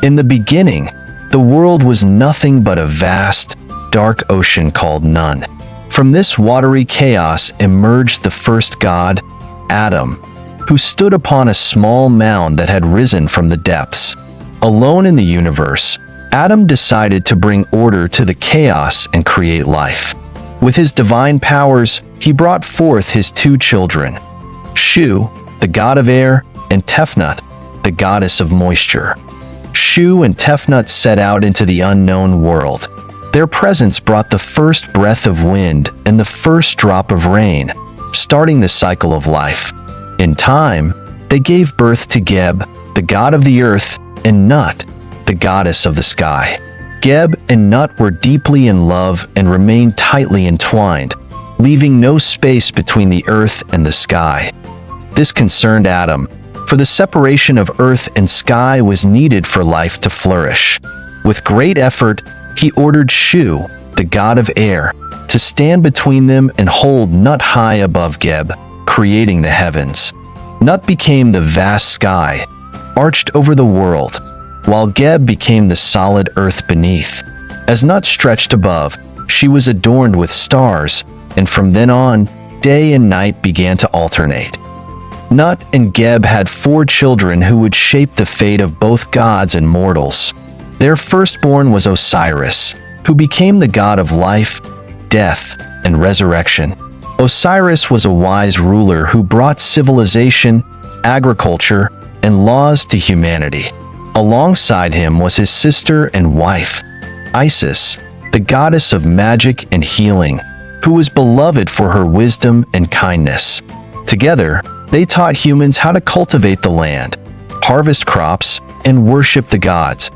In the beginning, the world was nothing but a vast, dark ocean called None. From this watery chaos emerged the first god, Adam, who stood upon a small mound that had risen from the depths. Alone in the universe, Adam decided to bring order to the chaos and create life. With his divine powers, he brought forth his two children, Shu, the god of air, and Tefnut, the goddess of moisture. Shu and Tefnut set out into the unknown world. Their presence brought the first breath of wind and the first drop of rain, starting the cycle of life. In time, they gave birth to Geb, the god of the earth, and Nut, the goddess of the sky. Geb and Nut were deeply in love and remained tightly entwined, leaving no space between the earth and the sky. This concerned Adam, for the separation of earth and sky was needed for life to flourish. With great effort, he ordered Shu, the god of air, to stand between them and hold Nut high above Geb, creating the heavens. Nut became the vast sky, arched over the world, while Geb became the solid earth beneath. As Nut stretched above, she was adorned with stars, and from then on, day and night began to alternate. Nut and Geb had 4 children who would shape the fate of both gods and mortals. Their firstborn was Osiris, who became the god of life, death, and resurrection. Osiris was a wise ruler who brought civilization, agriculture, and laws to humanity. Alongside him was his sister and wife, Isis, the goddess of magic and healing, who was beloved for her wisdom and kindness. Together, they taught humans how to cultivate the land, harvest crops, and worship the gods.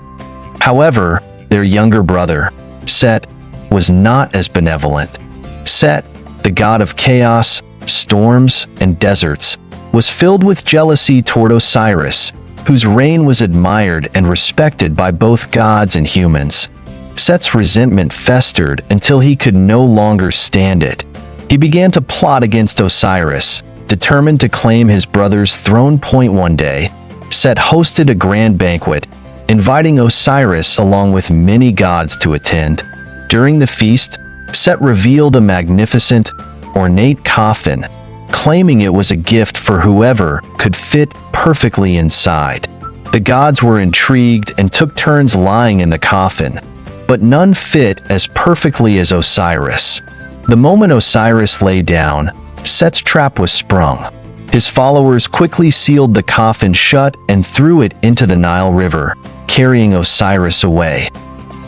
However, their younger brother, Set, was not as benevolent. Set, the god of chaos, storms, and deserts, was filled with jealousy toward Osiris, whose reign was admired and respected by both gods and humans. Set's resentment festered until he could no longer stand it. He began to plot against Osiris, determined to claim his brother's throne. One day, Set hosted a grand banquet, inviting Osiris along with many gods to attend. During the feast, Set revealed a magnificent, ornate coffin, claiming it was a gift for whoever could fit perfectly inside. The gods were intrigued and took turns lying in the coffin, but none fit as perfectly as Osiris. The moment Osiris lay down, Set's trap was sprung. His followers quickly sealed the coffin shut and threw it into the Nile River, carrying Osiris away.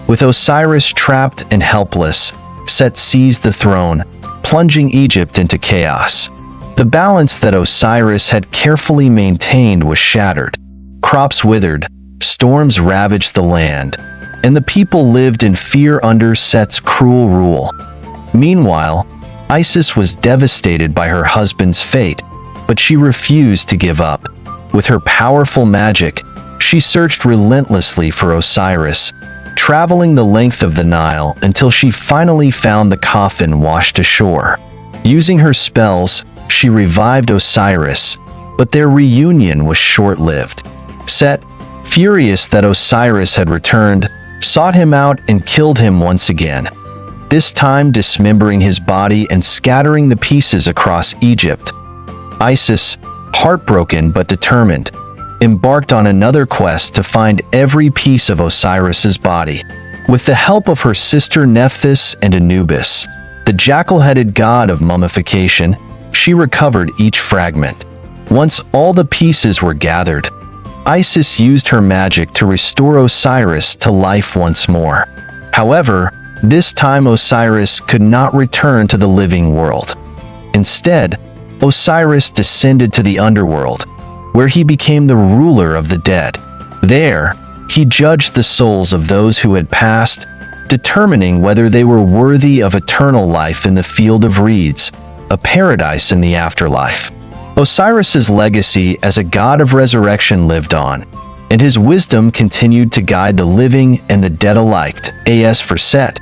With Osiris trapped and helpless, Set seized the throne, plunging Egypt into chaos. The balance that Osiris had carefully maintained was shattered. Crops withered, storms ravaged the land, and the people lived in fear under Set's cruel rule. Meanwhile, Isis was devastated by her husband's fate, but she refused to give up. With her powerful magic, she searched relentlessly for Osiris, traveling the length of the Nile until she finally found the coffin washed ashore. Using her spells, she revived Osiris, but their reunion was short-lived. Set, furious that Osiris had returned, sought him out and killed him once again, this time dismembering his body and scattering the pieces across Egypt. Isis, heartbroken but determined, embarked on another quest to find every piece of Osiris's body. With the help of her sister Nephthys and Anubis, the jackal-headed god of mummification, she recovered each fragment. Once all the pieces were gathered, Isis used her magic to restore Osiris to life once more. However, this time Osiris could not return to the living world. Instead, Osiris descended to the underworld, where he became the ruler of the dead. There, he judged the souls of those who had passed, determining whether they were worthy of eternal life in the field of reeds, a paradise in the afterlife. Osiris's legacy as a god of resurrection lived on, and his wisdom continued to guide the living and the dead alike. As for Set,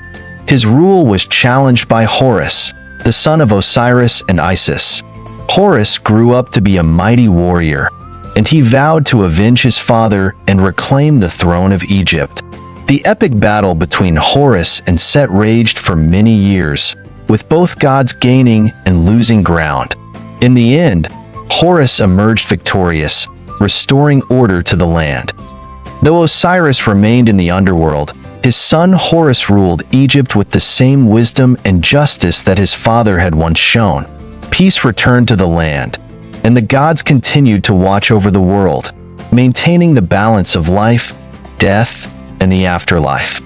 his rule was challenged by Horus, the son of Osiris and Isis. Horus grew up to be a mighty warrior, and he vowed to avenge his father and reclaim the throne of Egypt. The epic battle between Horus and Set raged for many years, with both gods gaining and losing ground. In the end, Horus emerged victorious, restoring order to the land. Though Osiris remained in the underworld, his son Horus ruled Egypt with the same wisdom and justice that his father had once shown. Peace returned to the land, and the gods continued to watch over the world, maintaining the balance of life, death, and the afterlife.